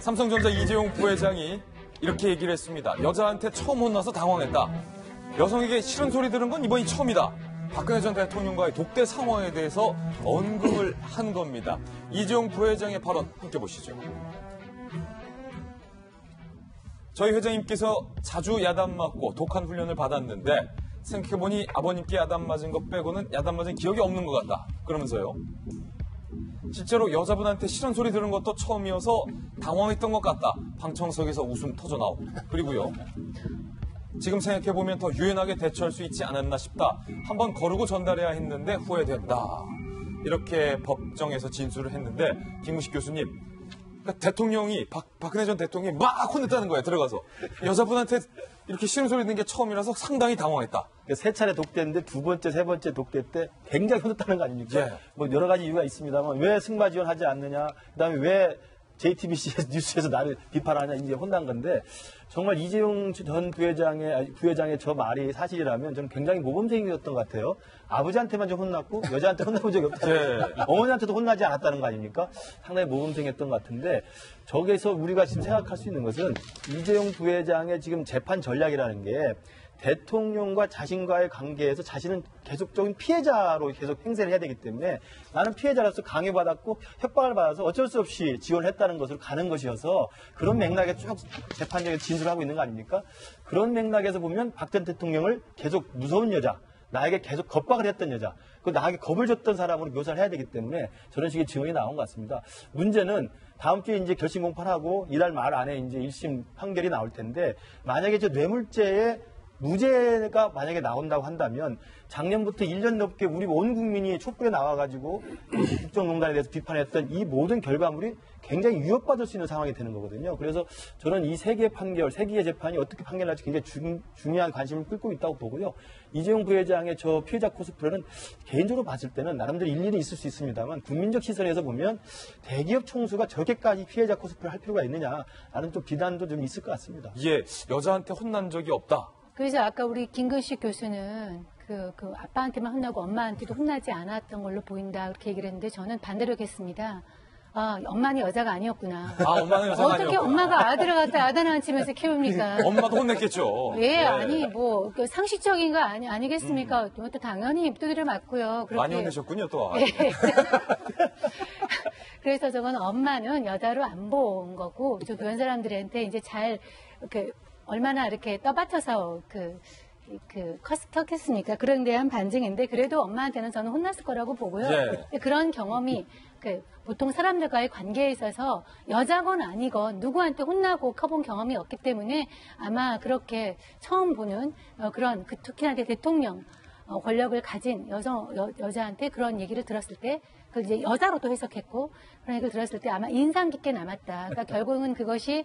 삼성전자 이재용 부회장이 이렇게 얘기를 했습니다. 여자한테 처음 혼나서 당황했다. 여성에게 싫은 소리 들은 건 이번이 처음이다. 박근혜 전 대통령과의 독대 상황에 대해서 언급을 한 겁니다. 이재용 부회장의 발언 함께 보시죠. 저희 회장님께서 자주 야단 맞고 독한 훈련을 받았는데 생각해보니 아버님께 야단 맞은 것 빼고는 야단 맞은 기억이 없는 것 같다. 그러면서요. 실제로 여자분한테 싫은 소리 들은 것도 처음이어서 당황했던 것 같다. 방청석에서 웃음 터져나옵니다. 그리고요. 지금 생각해보면 더 유연하게 대처할 수 있지 않았나 싶다. 한번 거르고 전달해야 했는데 후회된다. 이렇게 법정에서 진술을 했는데 김우식 교수님, 그러니까 대통령이 박근혜 전 대통령이 막 혼냈다는 거예요. 들어가서. 여자분한테 이렇게 싫은 소리 듣는 게 처음이라서 상당히 당황했다. 세 차례 독대인데 두 번째, 세 번째 독대 때 굉장히 혼냈다는 거 아닙니까? 예. 뭐 여러 가지 이유가 있습니다만 왜 승마 지원하지 않느냐, 그다음에 왜 JTBC 뉴스에서 나를 비판하냐, 이제 혼난 건데, 정말 이재용 전 부회장의 저 말이 사실이라면 저는 굉장히 모범생이었던 것 같아요. 아버지한테만 좀 혼났고 여자한테 혼나본 적이 없다. 예. 어머니한테도 혼나지 않았다는 거 아닙니까? 상당히 모범생이었던 것 같은데, 저기서 우리가 지금 생각할 수 있는 것은 이재용 부회장의 지금 재판 전략이라는 게 대통령과 자신과의 관계에서 자신은 계속적인 피해자로 계속 행세를 해야 되기 때문에 나는 피해자로서 강요받았고 협박을 받아서 어쩔 수 없이 지원했다는 것으로 가는 것이어서 그런 맥락에 쭉 재판장에 진술하고 있는 거 아닙니까? 그런 맥락에서 보면 박 전 대통령을 계속 무서운 여자, 나에게 계속 겁박을 했던 여자, 나에게 겁을 줬던 사람으로 묘사를 해야 되기 때문에 저런 식의 증언이 나온 것 같습니다. 문제는 다음 주에 이제 결심 공판하고 이달 말 안에 이제 1심 판결이 나올 텐데, 만약에 저 뇌물죄에 무죄가 만약에 나온다고 한다면 작년부터 1년 넘게 우리 온 국민이 촛불에 나와가지고 국정농단에 대해서 비판했던 이 모든 결과물이 굉장히 위협받을 수 있는 상황이 되는 거거든요. 그래서 저는 이 세 개의 판결, 세 개의 재판이 어떻게 판결날지 굉장히 중요한 관심을 끌고 있다고 보고요. 이재용 부회장의 저 피해자 코스프레는 개인적으로 봤을 때는 나름대로 일리는 있을 수 있습니다만 국민적 시선에서 보면 대기업 총수가 저렇게까지 피해자 코스프레를 할 필요가 있느냐라는 좀 비난도 좀 있을 것 같습니다. 예, 여자한테 혼난 적이 없다. 그래서 아까 우리 김근식 교수는 그 아빠한테만 혼나고 엄마한테도 혼나지 않았던 걸로 보인다, 그렇게 얘기를 했는데 저는 반대로 했습니다. 아, 엄마는 여자가 아니었구나. 아, 엄마는 여자가 어떻게 아니었구나. 엄마가 아들을 갖다 야단을 치면서 키웁니까? 엄마도 혼냈겠죠. 예, 아니 뭐 상식적인 거 아니겠습니까? 또 당연히 두드려 맞고요. 그렇게. 많이 혼내셨군요, 또. 예. 그래서 저건 엄마는 여자로 안 본 거고, 저 그런 사람들한테 이제 잘 얼마나 이렇게 떠받쳐서 컸겠습니까? 그런 데 한 반증인데, 그래도 엄마한테는 저는 혼났을 거라고 보고요. 예. 그런 경험이 보통 사람들과의 관계에 있어서 여자건 아니건 누구한테 혼나고 커본 경험이 없기 때문에 아마 그렇게 처음 보는 그런 특히나 대통령 권력을 가진 여자한테 그런 얘기를 들었을 때, 그걸 이제 여자로 또 해석했고, 그런 얘기를 들었을 때 아마 인상 깊게 남았다. 그러니까 결국은 그것이,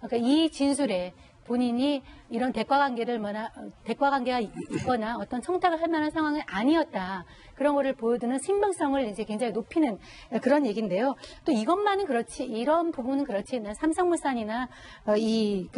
그러니까 이 진술에 본인이 이런 대가관계가 있거나 어떤 청탁을 할 만한 상황은 아니었다. 그런 거를 보여주는 신빙성을 이제 굉장히 높이는 그런 얘기인데요. 또 이것만은 그렇지, 이런 부분은 그렇지. 삼성물산이나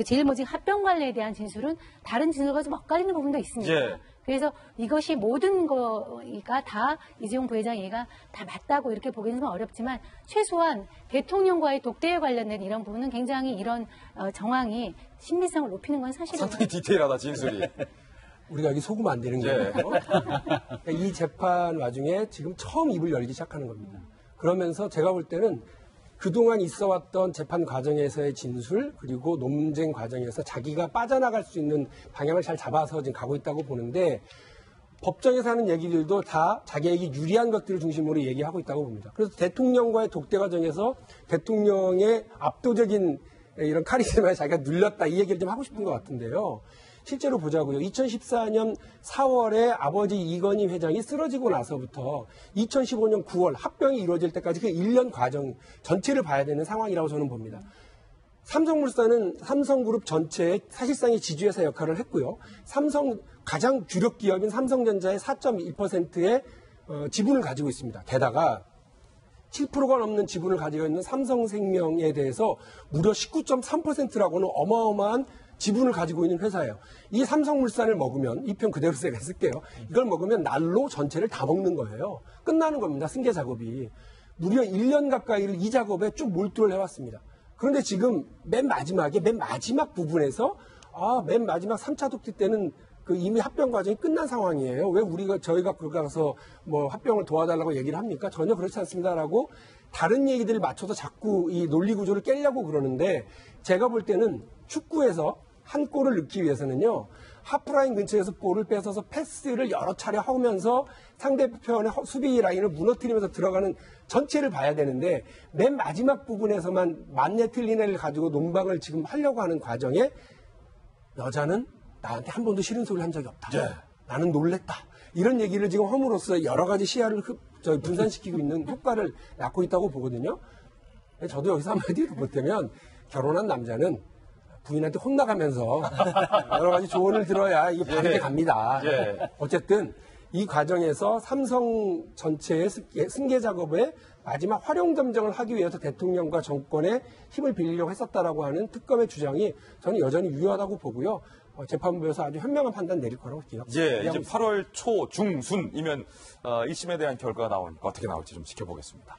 제일모직 합병관리에 대한 진술은 다른 진술과 좀 엇갈리는 부분도 있습니다. 예. 그래서 이것이 모든 거가 다 이재용 부회장 얘기가 다 맞다고 이렇게 보기는 좀 어렵지만, 최소한 대통령과의 독대에 관련된 이런 부분은 굉장히 이런 정황이 신빙성을 높이는 건 사실이에요. 상당히 디테일하다, 진술이. 우리가 여기 속으면 안 되는 거예요. 그러니까 이 재판 와중에 지금 처음 입을 열기 시작하는 겁니다. 그러면서 제가 볼 때는 그동안 있어왔던 재판 과정에서의 진술, 그리고 논쟁 과정에서 자기가 빠져나갈 수 있는 방향을 잘 잡아서 지금 가고 있다고 보는데, 법정에서 하는 얘기들도 다 자기에게 유리한 것들을 중심으로 얘기하고 있다고 봅니다. 그래서 대통령과의 독대 과정에서 대통령의 압도적인 이런 카리스마에 자기가 눌렸다, 이 얘기를 좀 하고 싶은 것 같은데요. 실제로 보자고요. 2014년 4월에 아버지 이건희 회장이 쓰러지고 나서부터 2015년 9월 합병이 이루어질 때까지 그 1년 과정 전체를 봐야 되는 상황이라고 저는 봅니다. 삼성물산은 삼성그룹 전체의 사실상의 지주회사 역할을 했고요. 가장 주력 기업인 삼성전자의 4.1%의 지분을 가지고 있습니다. 게다가 7%가 넘는 지분을 가지고 있는 삼성생명에 대해서 무려 19.3%라고는 어마어마한 지분을 가지고 있는 회사예요. 이 삼성물산을 먹으면, 이 편 그대로 제가 쓸게요. 이걸 먹으면 날로 전체를 다 먹는 거예요. 끝나는 겁니다. 승계 작업이. 무려 1년 가까이를 이 작업에 쭉 몰두를 해왔습니다. 그런데 지금 맨 마지막 부분에서 맨 마지막 3차 독재 때는 그 이미 합병 과정이 끝난 상황이에요. 왜 저희가 거기 가서 뭐 합병을 도와달라고 얘기를 합니까? 전혀 그렇지 않습니다라고 다른 얘기들을 맞춰서 자꾸 이 논리 구조를 깨려고 그러는데 제가 볼 때는 축구에서 한 골을 넣기 위해서는요. 하프라인 근처에서 볼을 뺏어서 패스를 여러 차례 하면서 상대편의 수비 라인을 무너뜨리면서 들어가는 전체를 봐야 되는데 맨 마지막 부분에서만 맞네 틀리네를 가지고 논방을 지금 하려고 하는 과정에 여자는 나한테 한 번도 싫은 소리를 한 적이 없다. 네. 나는 놀랬다. 이런 얘기를 지금 함으로써 여러 가지 시야를 분산시키고 있는 효과를 낳고 있다고 보거든요. 저도 여기서 한마디 보태면 결혼한 남자는 부인한테 혼나가면서 여러 가지 조언을 들어야 이게 바르게 갑니다. 예. 어쨌든 이 과정에서 삼성 전체의 승계 작업에 마지막 활용점정을 하기 위해서 대통령과 정권의 힘을 빌리려고 했었다라고 하는 특검의 주장이 저는 여전히 유효하다고 보고요. 재판부에서 아주 현명한 판단 내릴 거라고 기대합니다. 예, 이제 8월 초 중순이면 1심에 대한 결과가 나오니까 어떻게 나올지 좀 지켜보겠습니다.